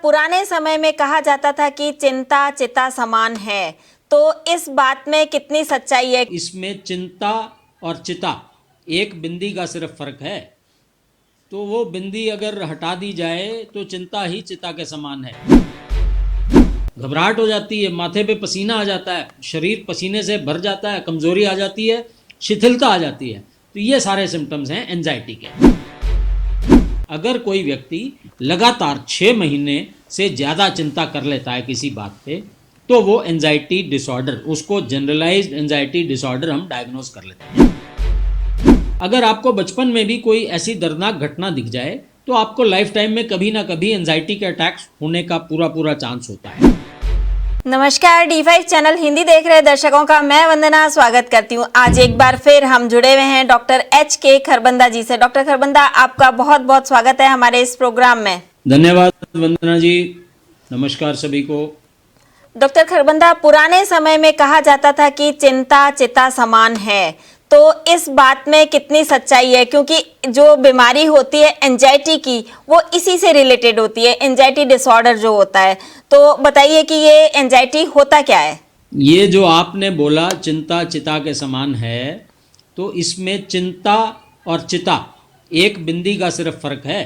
पुराने समय में कहा जाता था कि चिंता चिता समान है, तो इस बात में कितनी सच्चाई है? इसमें चिंता और चिता एक बिंदी का सिर्फ फर्क है। तो वो बिंदी अगर हटा दी जाए तो चिंता ही चिता के समान है। घबराहट हो जाती है, माथे पे पसीना आ जाता है, शरीर पसीने से भर जाता है, कमजोरी आ जाती है, शिथिलता आ जाती है। तो ये सारे सिम्टम्स हैं एंजाइटी के। अगर कोई व्यक्ति लगातार 6 महीने से ज़्यादा चिंता कर लेता है किसी बात पे, तो वो एंजाइटी डिसऑर्डर, उसको जनरलाइज्ड एंजाइटी डिसऑर्डर हम डायग्नोज कर लेते हैं। अगर आपको बचपन में भी कोई ऐसी दर्दनाक घटना दिख जाए तो आपको लाइफ टाइम में कभी ना कभी एंजाइटी के अटैक्स होने का पूरा चांस होता है। नमस्कार, D5 चैनल हिंदी देख रहे दर्शकों का मैं वंदना स्वागत करती हूँ। आज एक बार फिर हम जुड़े हुए हैं डॉक्टर HK खरबंदा जी से। डॉक्टर खरबंदा, आपका बहुत बहुत स्वागत है हमारे इस प्रोग्राम में। धन्यवाद वंदना जी, नमस्कार सभी को। डॉक्टर खरबंदा, पुराने समय में कहा जाता था कि चिंता चिता समान है, तो इस बात में कितनी सच्चाई है? क्योंकि जो बीमारी होती है एंजाइटी की, वो इसी से रिलेटेड होती है, एंजाइटी डिसऑर्डर जो होता है। तो बताइए कि ये एंजाइटी होता क्या है? ये जो आपने बोला चिंता चिता के समान है, तो इसमें चिंता और चिता एक बिंदी का सिर्फ फर्क है।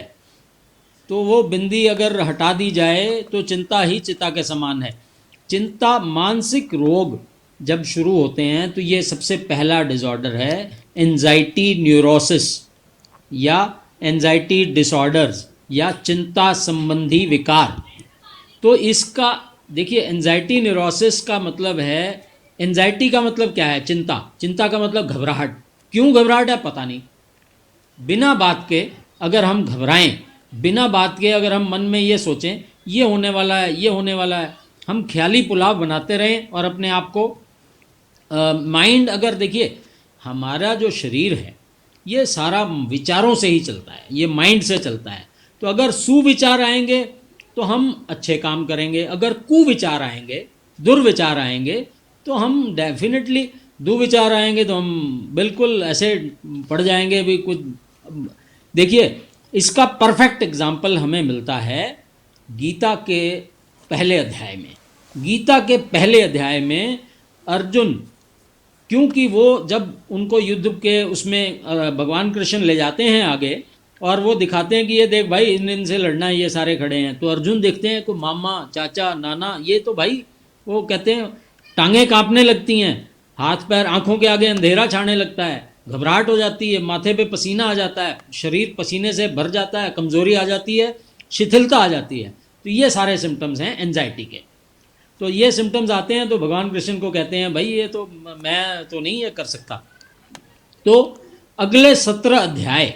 तो वो बिंदी अगर हटा दी जाए तो चिंता ही चिता के समान है। चिंता मानसिक रोग जब शुरू होते हैं तो ये सबसे पहला डिसऑर्डर है एंजाइटी न्यूरोसिस या एंजाइटी डिसऑर्डर्स या चिंता संबंधी विकार। तो इसका देखिए, एंजाइटी न्यूरोसिस का मतलब है, एंजाइटी का मतलब क्या है? चिंता। चिंता का मतलब घबराहट। क्यों घबराहट है पता नहीं, बिना बात के अगर हम घबराएं, बिना बात के अगर हम मन में ये सोचें ये होने वाला है, ये होने वाला है, हम ख्याली पुलाव बनाते रहें और अपने आप को माइंड, अगर देखिए हमारा जो शरीर है ये सारा विचारों से ही चलता है, ये माइंड से चलता है। तो अगर सुविचार आएंगे तो हम अच्छे काम करेंगे, अगर कुविचार आएंगे, दुर्विचार आएंगे तो हम डेफिनेटली, दुविचार आएंगे तो हम बिल्कुल ऐसे पड़ जाएंगे भी कुछ। देखिए, इसका परफेक्ट एग्जाम्पल हमें मिलता है गीता के पहले अध्याय में। गीता के पहले अध्याय में अर्जुन, क्योंकि वो जब उनको युद्ध के उसमें भगवान कृष्ण ले जाते हैं आगे और वो दिखाते हैं कि ये देख भाई, इनसे लड़ना है, ये सारे खड़े हैं। तो अर्जुन देखते हैं को मामा चाचा नाना, ये तो भाई, वो कहते हैं टांगें कांपने लगती हैं, हाथ पैर आंखों के आगे अंधेरा छाने लगता है, घबराहट हो जाती है, माथे पे पसीना आ जाता है, शरीर पसीने से भर जाता है, कमजोरी आ जाती है, शिथिलता आ जाती है। तो ये सारे सिम्टम्स हैं एंजाइटी के। तो ये सिम्टम्स आते हैं तो भगवान कृष्ण को कहते हैं भाई ये तो मैं तो नहीं ये कर सकता। तो अगले 17 अध्याय,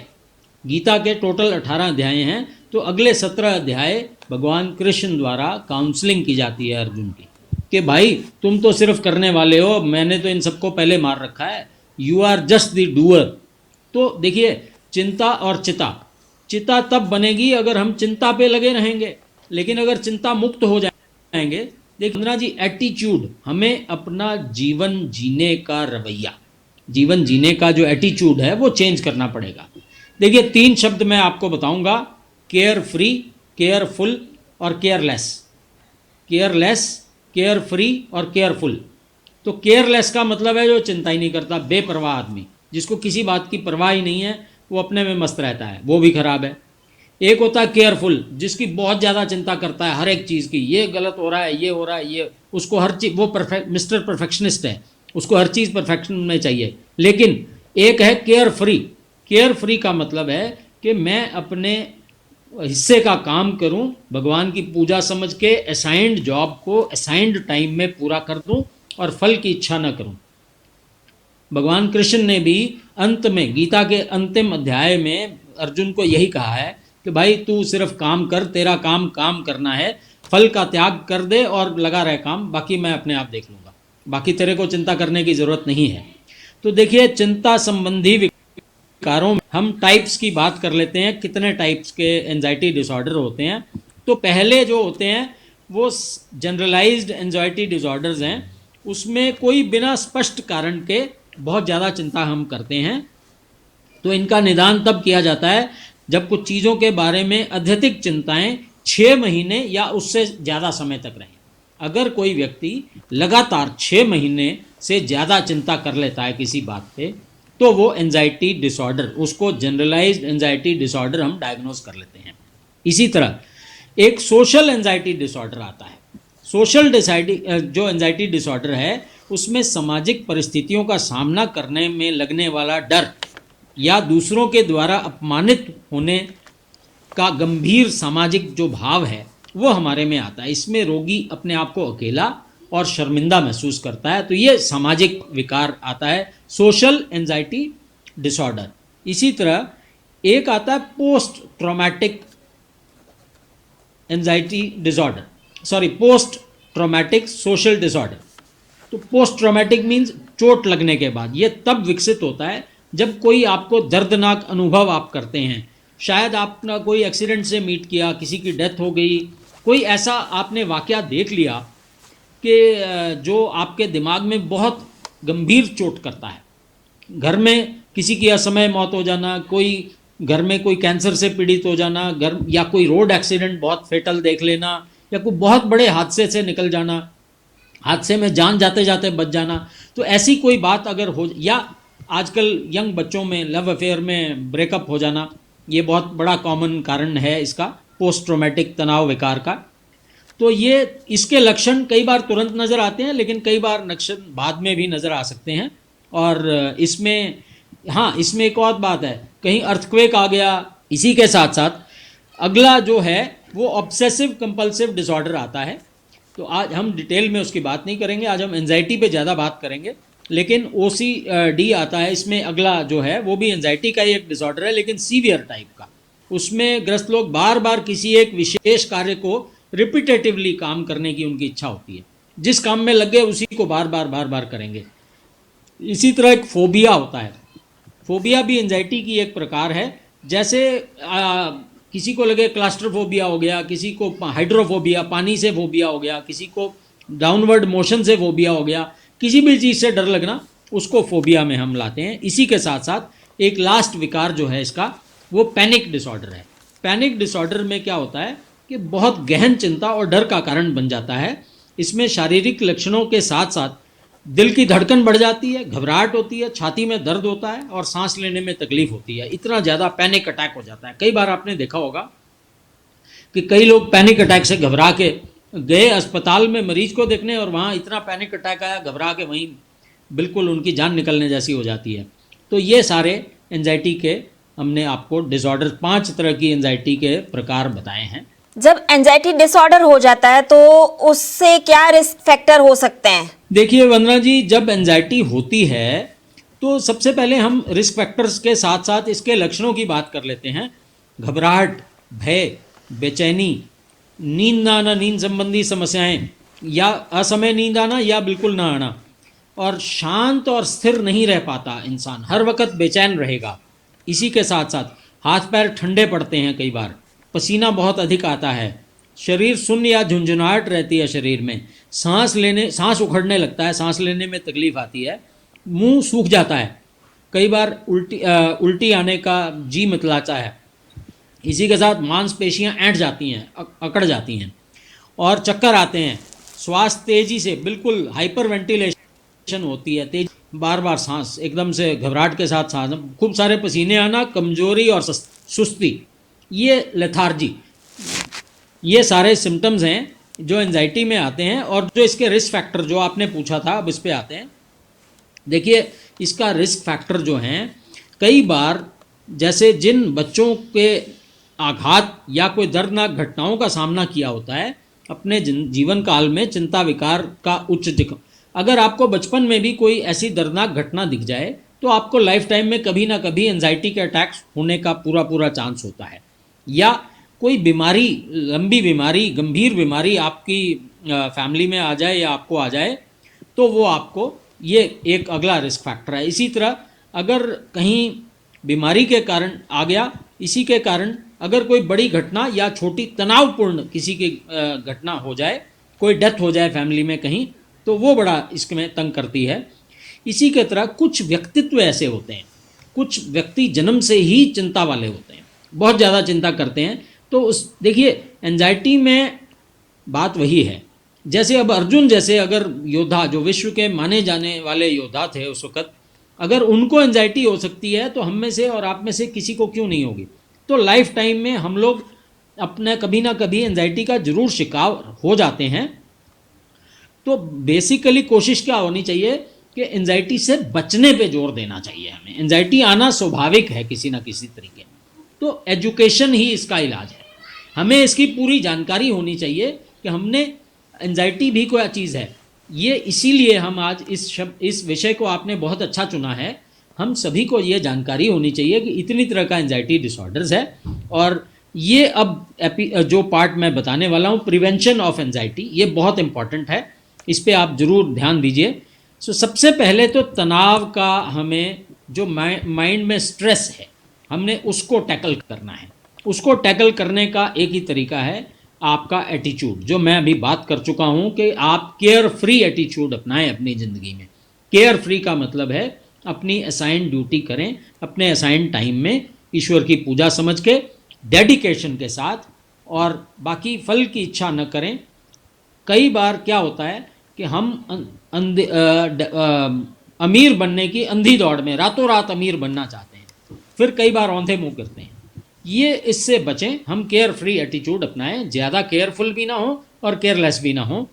गीता के टोटल 18 अध्याय हैं, तो अगले 17 अध्याय भगवान कृष्ण द्वारा काउंसलिंग की जाती है अर्जुन की कि भाई तुम तो सिर्फ करने वाले हो, मैंने तो इन सबको पहले मार रखा है, you are just the doer. तो देखिए, चिंता और चिता, चिता तब बनेगी अगर हम चिंता पे लगे रहेंगे, लेकिन अगर चिंता मुक्त हो जाएंगे। देखिए वंदना जी, एटीट्यूड, हमें अपना जीवन जीने का रवैया, जीवन जीने का जो एटीट्यूड है वो चेंज करना पड़ेगा। देखिए 3 शब्द मैं आपको बताऊंगा, केयर फ्री, केयरफुल और केयरलेस। केयरलेस, केयर फ्री और केयरफुल। तो केयरलेस का मतलब है जो चिंता ही नहीं करता, बेपरवाह आदमी, जिसको किसी बात की परवाह ही नहीं है, वो अपने में मस्त रहता है, वो भी खराब है। एक होता है केयरफुल, जिसकी बहुत ज़्यादा चिंता करता है हर एक चीज़ की, ये गलत हो रहा है, ये हो रहा है, ये, उसको हर चीज़, वो मिस्टर परफेक्शनिस्ट है, उसको हर चीज़ परफेक्शन में चाहिए। लेकिन एक है केयर फ्री। केयर फ्री का मतलब है कि मैं अपने हिस्से का काम करूं, भगवान की पूजा समझ के असाइंड जॉब को असाइंड टाइम में पूरा कर दूं और फल की इच्छा न करूं। भगवान कृष्ण ने भी अंत में, गीता के अंतिम अध्याय में अर्जुन को यही कहा है कि भाई तू सिर्फ काम कर, तेरा काम काम करना है, फल का त्याग कर दे और लगा रहे काम, बाकी मैं अपने आप देख लूँगा, बाकी तेरे को चिंता करने की ज़रूरत नहीं है। तो देखिए, चिंता संबंधी विकारों में हम टाइप्स की बात कर लेते हैं, कितने टाइप्स के एंजाइटी डिसऑर्डर होते हैं। तो पहले जो होते हैं वो जनरलाइज्ड एंजाइटी डिसऑर्डर्स हैं, उसमें कोई बिना स्पष्ट कारण के बहुत ज़्यादा चिंता हम करते हैं। तो इनका निदान तब किया जाता है जब कुछ चीज़ों के बारे में अत्यधिक चिंताएं 6 महीने या उससे ज़्यादा समय तक रहें। अगर कोई व्यक्ति लगातार 6 महीने से ज़्यादा चिंता कर लेता है किसी बात पे, तो वो एंजाइटी डिसऑर्डर, उसको जनरलाइज्ड एंजाइटी डिसऑर्डर हम डायग्नोज कर लेते हैं। इसी तरह एक सोशल एंजाइटी डिसऑर्डर आता है। सोशल जो एंजाइटी डिसऑर्डर है, उसमें सामाजिक परिस्थितियों का सामना करने में लगने वाला डर या दूसरों के द्वारा अपमानित होने का गंभीर सामाजिक जो भाव है वो हमारे में आता है। इसमें रोगी अपने आप को अकेला और शर्मिंदा महसूस करता है। तो ये सामाजिक विकार आता है, सोशल एंजाइटी डिसऑर्डर। इसी तरह एक आता है post traumatic anxiety disorder, post traumatic social disorder. तो पोस्ट ट्रॉमेटिक मीन्स चोट लगने के बाद। ये तब विकसित होता है जब कोई आपको दर्दनाक अनुभव आप करते हैं। शायद आपने कोई एक्सीडेंट से मीट किया, किसी की डेथ हो गई, कोई ऐसा आपने वाकया देख लिया कि जो आपके दिमाग में बहुत गंभीर चोट करता है। घर में किसी की असमय मौत हो जाना, कोई घर में कोई कैंसर से पीड़ित हो जाना, घर या कोई रोड एक्सीडेंट बहुत फेटल देख लेना, या कोई बहुत बड़े हादसे से निकल जाना, हादसे में जान जाते जाते बच जाना। तो ऐसी कोई बात अगर हो, या आजकल यंग बच्चों में लव अफेयर में ब्रेकअप हो जाना, ये बहुत बड़ा कॉमन कारण है इसका, पोस्ट ट्रॉमेटिक तनाव विकार का। तो ये इसके लक्षण कई बार तुरंत नज़र आते हैं, लेकिन कई बार लक्षण बाद में भी नज़र आ सकते हैं। और इसमें एक और बात है, कहीं अर्थक्वेक आ गया। इसी के साथ साथ अगला जो है वो ऑब्सेसिव कंपल्सिव डिसऑर्डर आता है। तो आज हम डिटेल में उसकी बात नहीं करेंगे, आज हम एंजाइटी पे ज़्यादा बात करेंगे। लेकिन OCD आता है, इसमें अगला जो है वो भी एंजाइटी का ही एक डिसऑर्डर है, लेकिन सीवियर टाइप का। उसमें ग्रस्त लोग बार बार किसी एक विशेष कार्य को रिपीटेटिवली काम करने की उनकी इच्छा होती है। जिस काम में लग गए उसी को बार बार करेंगे। इसी तरह एक फोबिया होता है। फोबिया भी एंजाइटी की एक प्रकार है। जैसे किसी को लगे क्लास्ट्रोफोबिया हो गया, किसी को हाइड्रोफोबिया, पानी से फोबिया हो गया, किसी को डाउनवर्ड मोशन से फोबिया हो गया, किसी भी चीज़ से डर लगना, उसको फोबिया में हम लाते हैं। इसी के साथ साथ एक लास्ट विकार जो है इसका, वो पैनिक डिसऑर्डर है। पैनिक डिसऑर्डर में क्या होता है कि बहुत गहन चिंता और डर का कारण बन जाता है। इसमें शारीरिक लक्षणों के साथ साथ दिल की धड़कन बढ़ जाती है, घबराहट होती है, छाती में दर्द होता है और सांस लेने में तकलीफ होती है। इतना ज़्यादा पैनिक अटैक हो जाता है। कई बार आपने देखा होगा कि कई लोग पैनिक अटैक से घबरा के गए अस्पताल में मरीज को देखने, और वहाँ इतना पैनिक अटैक आया, घबरा के वहीं बिल्कुल उनकी जान निकलने जैसी हो जाती है। तो ये सारे एंजाइटी के हमने आपको डिसऑर्डर, 5 तरह की एंजाइटी के प्रकार बताए हैं। जब एंजाइटी डिसऑर्डर हो जाता है तो उससे क्या रिस्क फैक्टर हो सकते हैं? देखिए वंदना जी, जब एंजाइटी होती है तो सबसे पहले हम रिस्क फैक्टर्स के साथ साथ इसके लक्षणों की बात कर लेते हैं। घबराहट, भय, बेचैनी, नींद ना आना, नींद संबंधी समस्याएं, या असमय नींद आना या बिल्कुल ना आना, और शांत और स्थिर नहीं रह पाता इंसान, हर वक्त बेचैन रहेगा। इसी के साथ साथ हाथ पैर ठंडे पड़ते हैं, कई बार पसीना बहुत अधिक आता है, शरीर सुन्न या झुंझुनाहट रहती है शरीर में, सांस उखड़ने लगता है, सांस लेने में तकलीफ आती है, मुंह सूख जाता है, कई बार उल्टी आने का जी मितलाता है। इसी के साथ मांसपेशियां ऐंठ जाती हैं, अकड़ जाती हैं, और चक्कर आते हैं। श्वास तेजी से, बिल्कुल हाइपर वेंटिलेशन होती है, तेज बार बार सांस, एकदम से घबराहट के साथ सांस, खूब सारे पसीने आना, कमजोरी और सुस्ती, ये लेथार्जी, ये सारे सिम्टम्स हैं जो एंजाइटी में आते हैं। और जो इसके रिस्क फैक्टर जो आपने पूछा था, अब इस पे आते हैं। देखिए इसका रिस्क फैक्टर जो हैं, कई बार जैसे जिन बच्चों के आघात या कोई दर्दनाक घटनाओं का सामना किया होता है अपने जीवन काल में, चिंता विकार का उच्च, अगर आपको बचपन में भी कोई ऐसी दर्दनाक घटना दिख जाए तो आपको लाइफ टाइम में कभी ना कभी एंजाइटी के अटैक्स होने का पूरा चांस होता है। या कोई बीमारी, लंबी बीमारी, गंभीर बीमारी आपकी फैमिली में आ जाए या आपको आ जाए, तो वो आपको, ये एक अगला रिस्क फैक्टर है। इसी तरह अगर कहीं बीमारी के कारण आ गया, इसी के कारण अगर कोई बड़ी घटना या छोटी तनावपूर्ण किसी की घटना हो जाए, कोई डेथ हो जाए फैमिली में कहीं, तो वो बड़ा इसमें तंग करती है। इसी के तरह कुछ व्यक्तित्व ऐसे होते हैं, कुछ व्यक्ति जन्म से ही चिंता वाले होते हैं, बहुत ज़्यादा चिंता करते हैं। तो देखिए एंजाइटी में बात वही है, जैसे अब अर्जुन जैसे अगर योद्धा जो विश्व के माने जाने वाले योद्धा थे उस वक़्त, अगर उनको एंजाइटी हो सकती है तो हम में से और आप में से किसी को क्यों नहीं होगी। तो लाइफ टाइम में हम लोग अपने कभी ना कभी एंजाइटी का ज़रूर शिकार हो जाते हैं। तो बेसिकली कोशिश क्या होनी चाहिए कि एंजाइटी से बचने पे जोर देना चाहिए हमें। एंजाइटी आना स्वाभाविक है किसी ना किसी तरीके, तो एजुकेशन ही इसका इलाज है। हमें इसकी पूरी जानकारी होनी चाहिए कि हमने एंजाइटी भी कोई चीज़ है। ये इसीलिए हम आज इस विषय को आपने बहुत अच्छा चुना है। हम सभी को ये जानकारी होनी चाहिए कि इतनी तरह का एंजाइटी डिसऑर्डर्स है, और ये अब जो पार्ट मैं बताने वाला हूँ प्रिवेंशन ऑफ एंजाइटी, ये बहुत इंपॉर्टेंट है, इस पे आप ज़रूर ध्यान दीजिए। सबसे पहले तो तनाव का हमें जो माइंड में स्ट्रेस है हमने उसको टैकल करना है। उसको टैकल करने का एक ही तरीका है आपका एटीट्यूड, जो मैं अभी बात कर चुका हूँ कि आप केयर फ्री एटीट्यूड अपनाएं अपनी ज़िंदगी में। केयर फ्री का मतलब है अपनी असाइंड ड्यूटी करें अपने असाइंड टाइम में, ईश्वर की पूजा समझ के, डेडिकेशन के साथ, और बाकी फल की इच्छा न करें। कई बार क्या होता है कि हम अमीर बनने की अंधी दौड़ में रातों रात अमीर बनना चाहते हैं, फिर कई बार औंधे मुंह करते हैं। ये इससे बचें, हम केयर फ्री एटीट्यूड अपनाएं, ज़्यादा केयरफुल भी ना हो और केयरलेस भी ना हो,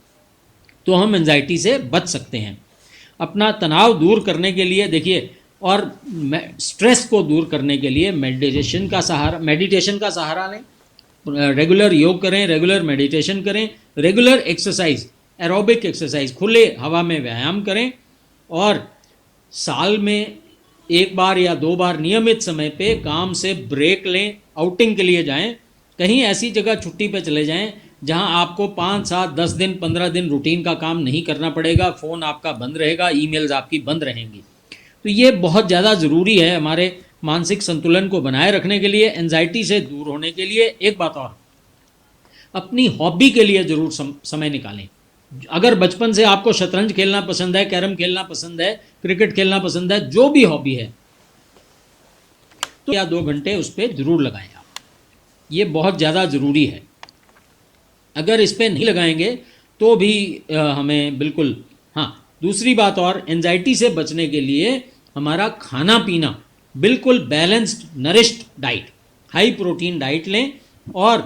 तो हम एंजाइटी से बच सकते हैं। अपना तनाव दूर करने के लिए देखिए, और स्ट्रेस को दूर करने के लिए मेडिटेशन का सहारा लें। रेगुलर योग करें, रेगुलर मेडिटेशन करें, रेगुलर एक्सरसाइज, एरोबिक एक्सरसाइज, खुले हवा में व्यायाम करें, और साल में 1 बार या 2 बार नियमित समय पे काम से ब्रेक लें, आउटिंग के लिए जाएं, कहीं ऐसी जगह छुट्टी पे चले जाएं जहां आपको 5, 7, 10 दिन, 15 दिन रूटीन का काम नहीं करना पड़ेगा, फ़ोन आपका बंद रहेगा, ईमेल्स आपकी बंद रहेंगी। तो ये बहुत ज़्यादा ज़रूरी है हमारे मानसिक संतुलन को बनाए रखने के लिए, एंजाइटी से दूर होने के लिए। एक बात और, अपनी हॉबी के लिए ज़रूर समय निकालें। अगर बचपन से आपको शतरंज खेलना पसंद है, कैरम खेलना पसंद है, क्रिकेट खेलना पसंद है, जो भी हॉबी है, तो या 2 घंटे उस पर ज़रूर लगाएं आप। ये बहुत ज़्यादा ज़रूरी है। अगर इस पर नहीं लगाएंगे तो भी हमें बिल्कुल, हाँ, दूसरी बात और, एंजाइटी से बचने के लिए हमारा खाना पीना बिल्कुल balanced, nourished diet, high protein diet लें, और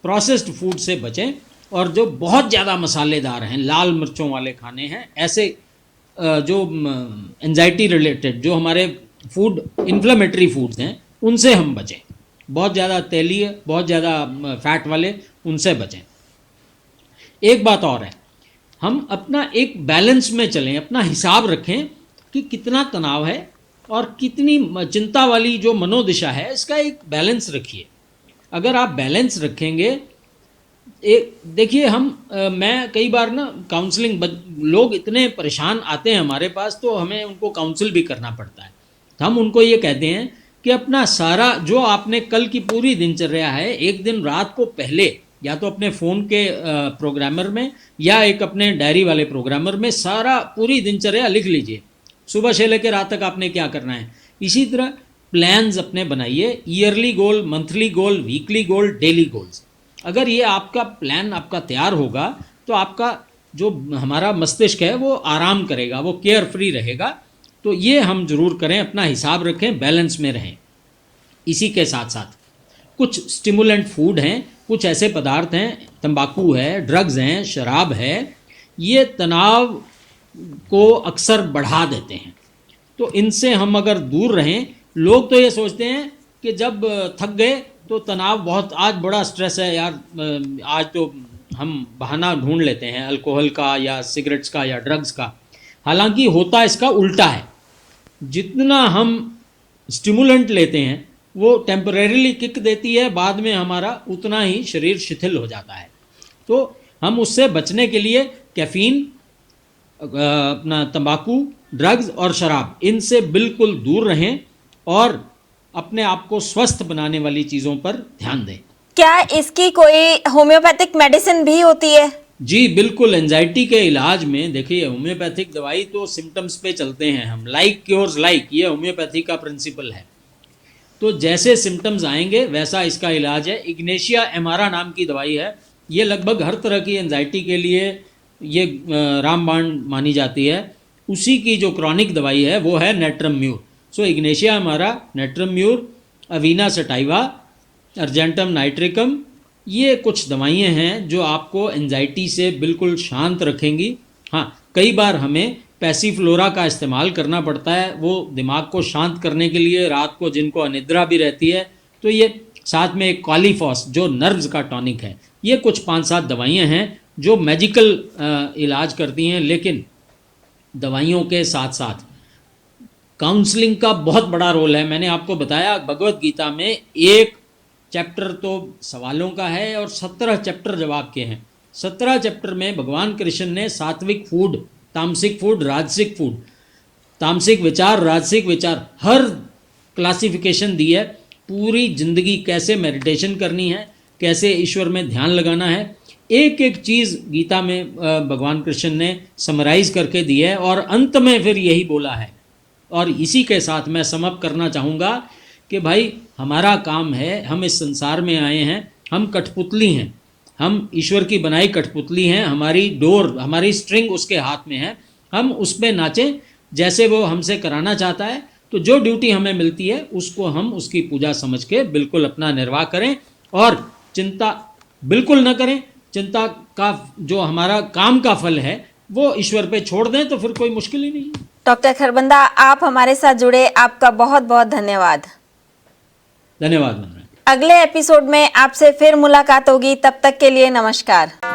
प्रोसेस्ड फूड से बचें। और जो बहुत ज़्यादा मसालेदार हैं, लाल मिर्चों वाले खाने हैं, ऐसे जो एंजाइटी रिलेटेड जो हमारे फूड इन्फ्लेमेटरी फूड्स हैं, उनसे हम बचें। बहुत ज़्यादा तेलीय, बहुत ज़्यादा फैट वाले, उनसे बचें। एक बात और है, हम अपना एक बैलेंस में चलें, अपना हिसाब रखें कि कितना तनाव है और कितनी चिंता वाली जो मनोदिशा है, इसका एक बैलेंस रखिए। अगर आप बैलेंस रखेंगे, देखिए मैं कई बार ना काउंसलिंग, लोग इतने परेशान आते हैं हमारे पास, तो हमें उनको काउंसिल भी करना पड़ता है। तो हम उनको ये कहते हैं कि अपना सारा जो आपने कल की पूरी दिनचर्या है, एक दिन रात को पहले या तो अपने फ़ोन के प्रोग्रामर में या एक अपने डायरी वाले प्रोग्रामर में सारा पूरी दिनचर्या लिख लीजिए। सुबह से लेकर रात तक आपने क्या करना है। इसी तरह प्लान्स अपने बनाइए, ईयरली गोल, मंथली गोल, वीकली गोल, डेली गोल्स। अगर ये आपका प्लान आपका तैयार होगा तो आपका जो हमारा मस्तिष्क है वो आराम करेगा, वो केयर फ्री रहेगा। तो ये हम ज़रूर करें, अपना हिसाब रखें, बैलेंस में रहें। इसी के साथ साथ कुछ स्टिमुलेंट फूड हैं, कुछ ऐसे पदार्थ हैं, तंबाकू है, ड्रग्स हैं, शराब है, ये तनाव को अक्सर बढ़ा देते हैं। तो इनसे हम अगर दूर रहें, लोग तो ये सोचते हैं कि जब थक गए तो तनाव बहुत, आज बड़ा स्ट्रेस है यार, आज तो हम बहाना ढूंढ लेते हैं अल्कोहल का या सिगरेट्स का या ड्रग्स का। हालांकि होता इसका उल्टा है। जितना हम स्टिमुलेंट लेते हैं वो टेम्परेरीली किक देती है, बाद में हमारा उतना ही शरीर शिथिल हो जाता है। तो हम उससे बचने के लिए कैफीन, अपना तंबाकू, ड्रग्स और शराब, इनसे बिल्कुल दूर रहें और अपने आप को स्वस्थ बनाने वाली चीज़ों पर ध्यान दें। क्या इसकी कोई होम्योपैथिक मेडिसिन भी होती है? जी बिल्कुल। एंजाइटी के इलाज में देखिए, होम्योपैथिक दवाई तो सिम्टम्स पे चलते हैं हम, लाइक क्योर्स लाइक, ये होम्योपैथी का प्रिंसिपल है। तो जैसे सिम्टम्स आएंगे वैसा इसका इलाज है। इग्नेशिया एमारा नाम की दवाई है, ये लगभग हर तरह की एंजाइटी के लिए ये रामबाण मानी जाती है। उसी की जो क्रॉनिक दवाई है वो है natrum mur. So ignatia amara, natrum mur, avena sativa, argentum nitricum, ये कुछ दवाइयाँ हैं जो आपको एंजाइटी से बिल्कुल शांत रखेंगी। हाँ, कई बार हमें पैसीफ्लोरा का इस्तेमाल करना पड़ता है, वो दिमाग को शांत करने के लिए, रात को जिनको अनिद्रा भी रहती है, तो ये साथ में एक कॉलीफॉस जो नर्व्स का टॉनिक है। ये कुछ 5-7 दवाइयाँ हैं जो मैजिकल इलाज करती हैं, लेकिन दवाइयों के साथ साथ काउंसलिंग का बहुत बड़ा रोल है। मैंने आपको बताया भगवत गीता में एक चैप्टर तो सवालों का है और 17 चैप्टर जवाब के हैं। 17 चैप्टर में भगवान कृष्ण ने सात्विक फूड, तामसिक फूड, राजसिक फूड, तामसिक विचार, राजसिक विचार, हर क्लासिफिकेशन दी है। पूरी जिंदगी कैसे मेडिटेशन करनी है, कैसे ईश्वर में ध्यान लगाना है, एक एक चीज़ गीता में भगवान कृष्ण ने समराइज करके दी है और अंत में फिर यही बोला है। और इसी के साथ मैं समअप करना चाहूँगा कि भाई हमारा काम है, हम इस संसार में आए हैं, हम कठपुतली हैं, हम ईश्वर की बनाई कठपुतली हैं, हमारी डोर, हमारी स्ट्रिंग उसके हाथ में है, हम उस पर नाचें जैसे वो हमसे कराना चाहता है। तो जो ड्यूटी हमें मिलती है उसको हम उसकी पूजा समझ के बिल्कुल अपना निर्वाह करें और चिंता बिल्कुल न करें। चिंता का जो हमारा काम का फल है वो ईश्वर पे छोड़ दें तो फिर कोई मुश्किल ही नहीं है। डॉक्टर खरबंदा, आप हमारे साथ जुड़े, आपका बहुत बहुत धन्यवाद। धन्यवाद। अगले एपिसोड में आपसे फिर मुलाकात होगी, तब तक के लिए नमस्कार।